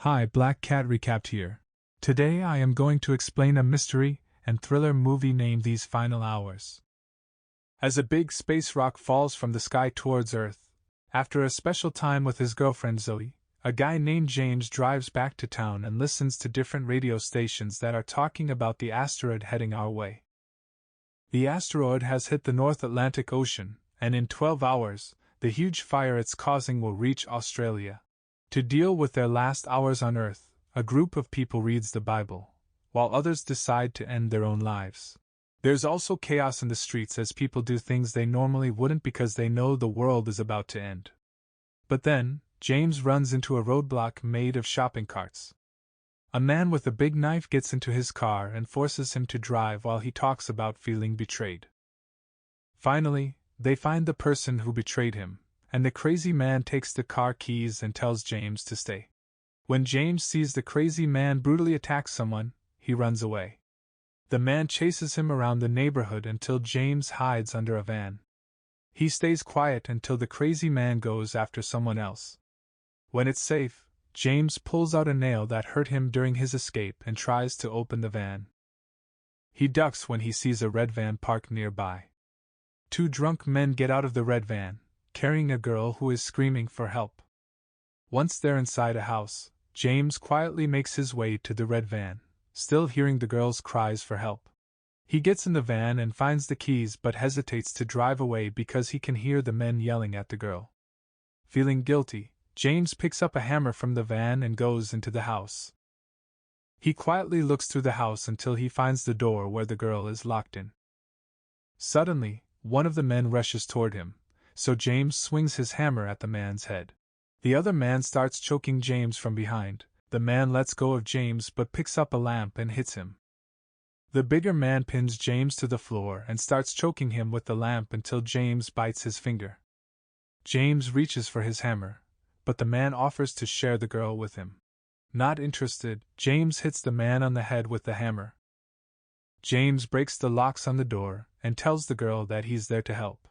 Hi, Black Cat Recapped here. Today I am going to explain a mystery and thriller movie named These Final Hours. As a big space rock falls from the sky towards Earth, after a special time with his girlfriend Zoe, a guy named James drives back to town and listens to different radio stations that are talking about the asteroid heading our way. The asteroid has hit the North Atlantic Ocean, and in 12 hours, the huge fire it's causing will reach Australia. To deal with their last hours on Earth, a group of people reads the Bible, while others decide to end their own lives. There's also chaos in the streets as people do things they normally wouldn't because they know the world is about to end. But then, James runs into a roadblock made of shopping carts. A man with a big knife gets into his car and forces him to drive while he talks about feeling betrayed. Finally, they find the person who betrayed him, and the crazy man takes the car keys and tells James to stay. When James sees the crazy man brutally attack someone, he runs away. The man chases him around the neighborhood until James hides under a van. He stays quiet until the crazy man goes after someone else. When it's safe, James pulls out a nail that hurt him during his escape and tries to open the van. He ducks when he sees a red van parked nearby. Two drunk men get out of the red van, carrying a girl who is screaming for help. Once they're inside a house, James quietly makes his way to the red van, still hearing the girl's cries for help. He gets in the van and finds the keys but hesitates to drive away because he can hear the men yelling at the girl. Feeling guilty, James picks up a hammer from the van and goes into the house. He quietly looks through the house until he finds the door where the girl is locked in. Suddenly, one of the men rushes toward him, so James swings his hammer at the man's head. The other man starts choking James from behind. The man lets go of James but picks up a lamp and hits him. The bigger man pins James to the floor and starts choking him with the lamp until James bites his finger. James reaches for his hammer, but the man offers to share the girl with him. Not interested, James hits the man on the head with the hammer. James breaks the locks on the door and tells the girl that he's there to help.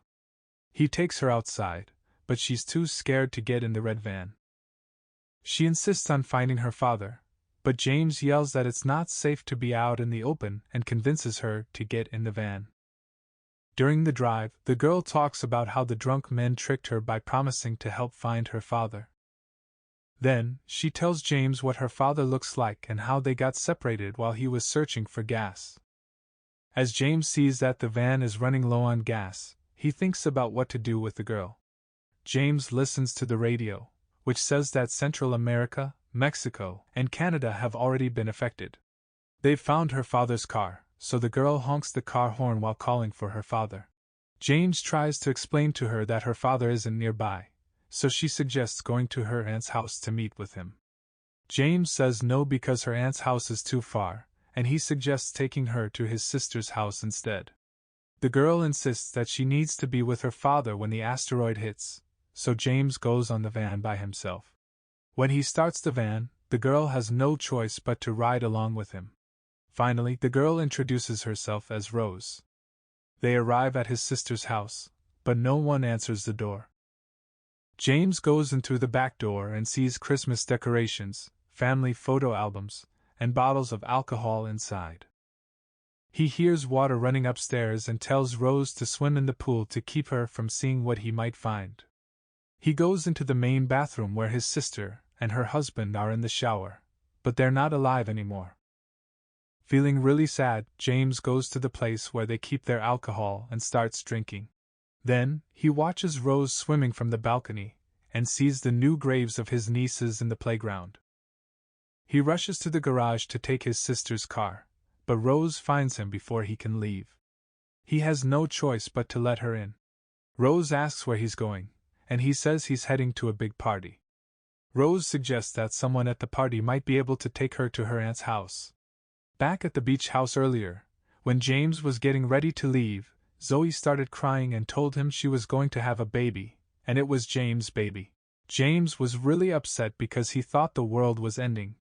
He takes her outside, but she's too scared to get in the red van. She insists on finding her father, but James yells that it's not safe to be out in the open and convinces her to get in the van. During the drive, the girl talks about how the drunk men tricked her by promising to help find her father. Then, she tells James what her father looks like and how they got separated while he was searching for gas. As James sees that the van is running low on gas, he thinks about what to do with the girl. James listens to the radio, which says that Central America, Mexico, and Canada have already been affected. They've found her father's car, so the girl honks the car horn while calling for her father. James tries to explain to her that her father isn't nearby, so she suggests going to her aunt's house to meet with him. James says no because her aunt's house is too far, and he suggests taking her to his sister's house instead. The girl insists that she needs to be with her father when the asteroid hits, so James goes on the van by himself. When he starts the van, the girl has no choice but to ride along with him. Finally, the girl introduces herself as Rose. They arrive at his sister's house, but no one answers the door. James goes in through the back door and sees Christmas decorations, family photo albums, and bottles of alcohol inside. He hears water running upstairs and tells Rose to swim in the pool to keep her from seeing what he might find. He goes into the main bathroom where his sister and her husband are in the shower, but they're not alive anymore. Feeling really sad, James goes to the place where they keep their alcohol and starts drinking. Then, he watches Rose swimming from the balcony and sees the new graves of his nieces in the playground. He rushes to the garage to take his sister's car, but Rose finds him before he can leave. He has no choice but to let her in. Rose asks where he's going, and he says he's heading to a big party. Rose suggests that someone at the party might be able to take her to her aunt's house. Back at the beach house earlier, when James was getting ready to leave, Zoe started crying and told him she was going to have a baby, and it was James' baby. James was really upset because he thought the world was ending.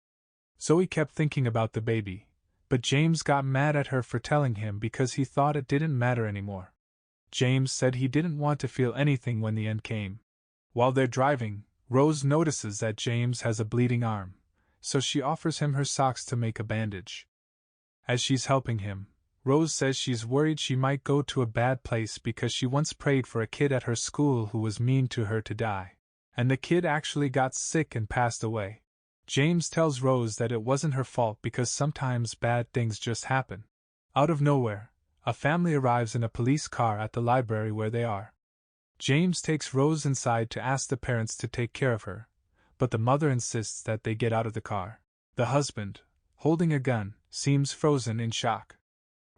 Zoe kept thinking about the baby, but James got mad at her for telling him because he thought it didn't matter anymore. James said he didn't want to feel anything when the end came. While they're driving, Rose notices that James has a bleeding arm, so she offers him her socks to make a bandage. As she's helping him, Rose says she's worried she might go to a bad place because she once prayed for a kid at her school who was mean to her to die. And the kid actually got sick and passed away. James tells Rose that it wasn't her fault because sometimes bad things just happen. Out of nowhere, a family arrives in a police car at the library where they are. James takes Rose inside to ask the parents to take care of her, but the mother insists that they get out of the car. The husband, holding a gun, seems frozen in shock.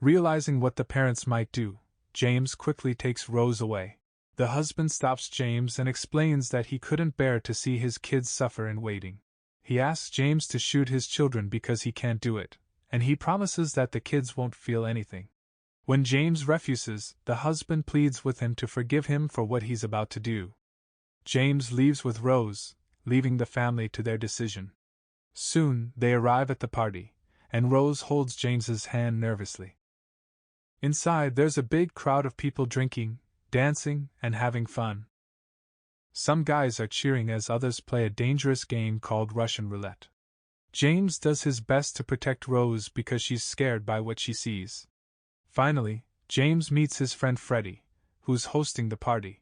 Realizing what the parents might do, James quickly takes Rose away. The husband stops James and explains that he couldn't bear to see his kids suffer in waiting. He asks James to shoot his children because he can't do it, and he promises that the kids won't feel anything. When James refuses, the husband pleads with him to forgive him for what he's about to do. James leaves with Rose, leaving the family to their decision. Soon, they arrive at the party, and Rose holds James's hand nervously. Inside, there's a big crowd of people drinking, dancing, and having fun. Some guys are cheering as others play a dangerous game called Russian roulette. James does his best to protect Rose because she's scared by what she sees. Finally, James meets his friend Freddie, who's hosting the party.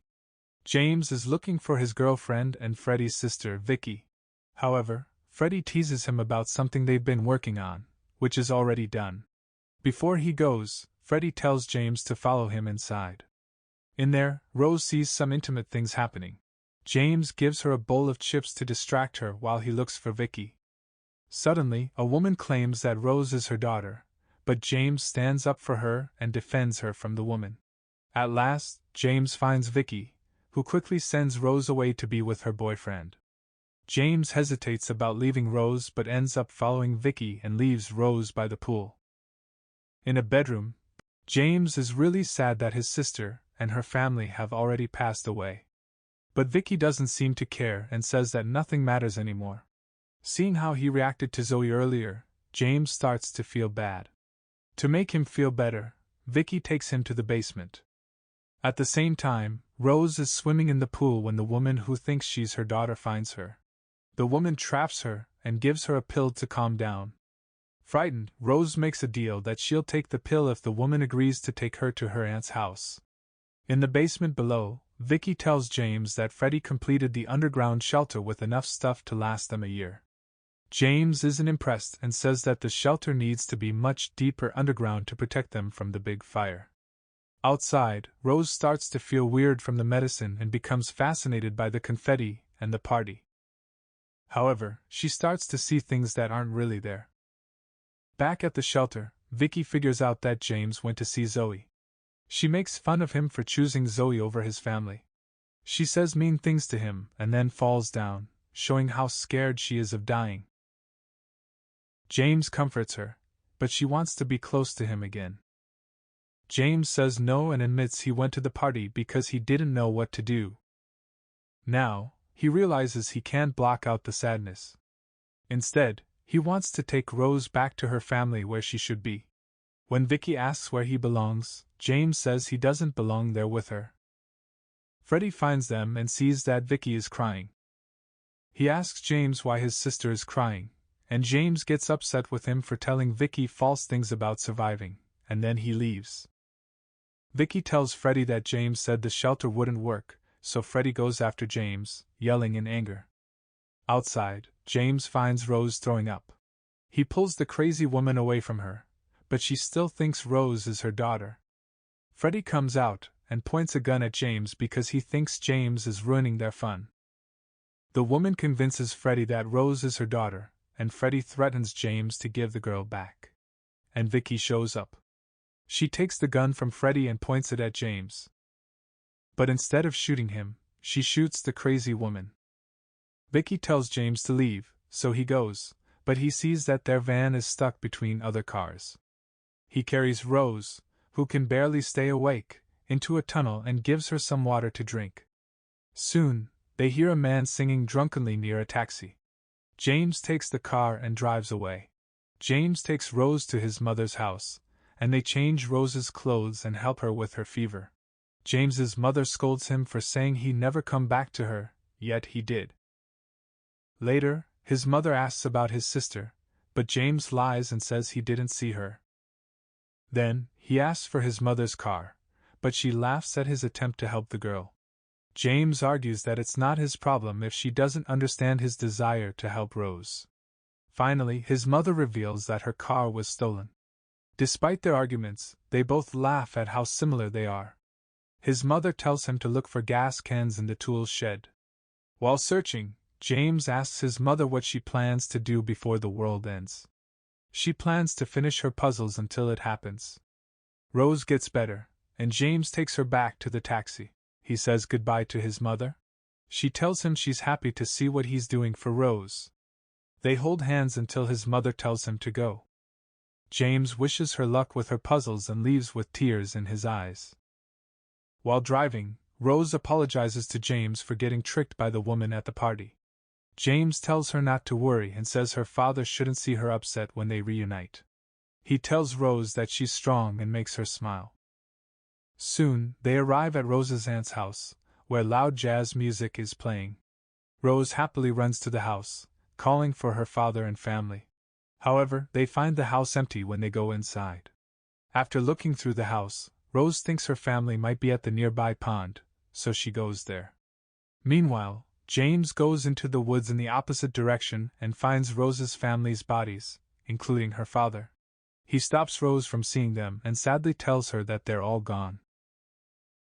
James is looking for his girlfriend and Freddie's sister, Vicky. However, Freddie teases him about something they've been working on, which is already done. Before he goes, Freddie tells James to follow him inside. In there, Rose sees some intimate things happening. James gives her a bowl of chips to distract her while he looks for Vicky. Suddenly, a woman claims that Rose is her daughter, but James stands up for her and defends her from the woman. At last, James finds Vicky, who quickly sends Rose away to be with her boyfriend. James hesitates about leaving Rose but ends up following Vicky and leaves Rose by the pool. In a bedroom, James is really sad that his sister and her family have already passed away. But Vicky doesn't seem to care and says that nothing matters anymore. Seeing how he reacted to Zoe earlier, James starts to feel bad. To make him feel better, Vicky takes him to the basement. At the same time, Rose is swimming in the pool when the woman who thinks she's her daughter finds her. The woman traps her and gives her a pill to calm down. Frightened, Rose makes a deal that she'll take the pill if the woman agrees to take her to her aunt's house. In the basement below, Vicky tells James that Freddie completed the underground shelter with enough stuff to last them a year. James isn't impressed and says that the shelter needs to be much deeper underground to protect them from the big fire. Outside, Rose starts to feel weird from the medicine and becomes fascinated by the confetti and the party. However, she starts to see things that aren't really there. Back at the shelter, Vicky figures out that James went to see Zoe. She makes fun of him for choosing Zoe over his family. She says mean things to him and then falls down, showing how scared she is of dying. James comforts her, but she wants to be close to him again. James says no and admits he went to the party because he didn't know what to do. Now, he realizes he can't block out the sadness. Instead, he wants to take Rose back to her family where she should be. When Vicky asks where he belongs, James says he doesn't belong there with her. Freddie finds them and sees that Vicky is crying. He asks James why his sister is crying, and James gets upset with him for telling Vicky false things about surviving, and then he leaves. Vicky tells Freddie that James said the shelter wouldn't work, so Freddie goes after James, yelling in anger. Outside, James finds Rose throwing up. He pulls the crazy woman away from her, but she still thinks Rose is her daughter. Freddie comes out and points a gun at James because he thinks James is ruining their fun. The woman convinces Freddie that Rose is her daughter, and Freddie threatens James to give the girl back. And Vicky shows up. She takes the gun from Freddie and points it at James. But instead of shooting him, she shoots the crazy woman. Vicky tells James to leave, so he goes, but he sees that their van is stuck between other cars. He carries Rose, who can barely stay awake, into a tunnel and gives her some water to drink. Soon, they hear a man singing drunkenly near a taxi. James takes the car and drives away. James takes Rose to his mother's house, and they change Rose's clothes and help her with her fever. James's mother scolds him for saying he'd never come back to her, yet he did. Later, His mother asks about his sister, but James lies and says he didn't see her. Then, he asks for his mother's car, but she laughs at his attempt to help the girl. James argues that it's not his problem if she doesn't understand his desire to help Rose. Finally, his mother reveals that her car was stolen. Despite their arguments, they both laugh at how similar they are. His mother tells him to look for gas cans in the tool shed. While searching, James asks his mother what she plans to do before the world ends. She plans to finish her puzzles until it happens. Rose gets better, and James takes her back to the taxi. He says goodbye to his mother. She tells him she's happy to see what he's doing for Rose. They hold hands until his mother tells him to go. James wishes her luck with her puzzles and leaves with tears in his eyes. While driving, Rose apologizes to James for getting tricked by the woman at the party. James tells her not to worry and says her father shouldn't see her upset when they reunite. He tells Rose that she's strong and makes her smile. Soon, they arrive at Rose's aunt's house, where loud jazz music is playing. Rose happily runs to the house, calling for her father and family. However, they find the house empty when they go inside. After looking through the house, Rose thinks her family might be at the nearby pond, so she goes there. Meanwhile, James goes into the woods in the opposite direction and finds Rose's family's bodies, including her father. He stops Rose from seeing them and sadly tells her that they're all gone.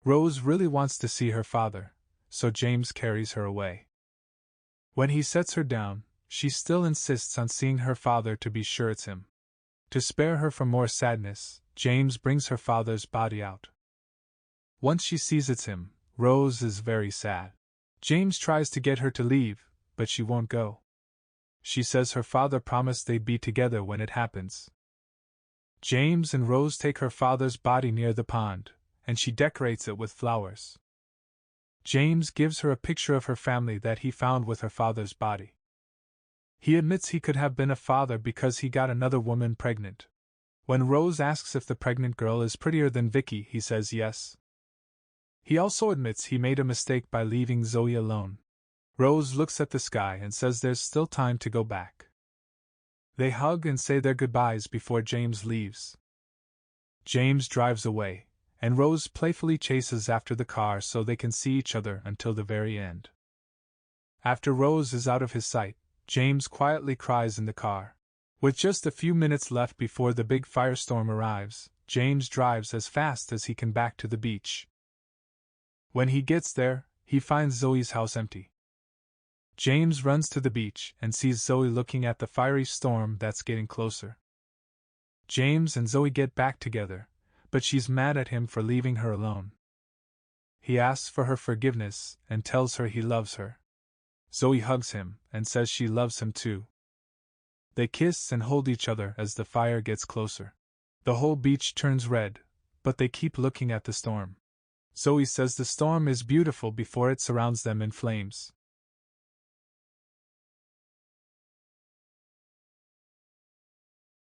Rose really wants to see her father, so James carries her away. When he sets her down, she still insists on seeing her father to be sure it's him. To spare her from more sadness, James brings her father's body out. Once she sees it's him, Rose is very sad. James tries to get her to leave, but she won't go. She says her father promised they'd be together when it happens. James and Rose take her father's body near the pond, and she decorates it with flowers. James gives her a picture of her family that he found with her father's body. He admits he could have been a father because he got another woman pregnant. When Rose asks if the pregnant girl is prettier than Vicky, he says yes. He also admits he made a mistake by leaving Zoe alone. Rose looks at the sky and says there's still time to go back. They hug and say their goodbyes before James leaves. James drives away, and Rose playfully chases after the car so they can see each other until the very end. After Rose is out of his sight, James quietly cries in the car. With just a few minutes left before the big firestorm arrives, James drives as fast as he can back to the beach. When he gets there, he finds Zoe's house empty. James runs to the beach and sees Zoe looking at the fiery storm that's getting closer. James and Zoe get back together, but she's mad at him for leaving her alone. He asks for her forgiveness and tells her he loves her. Zoe hugs him and says she loves him too. They kiss and hold each other as the fire gets closer. The whole beach turns red, but they keep looking at the storm. Zoe says the storm is beautiful before it surrounds them in flames.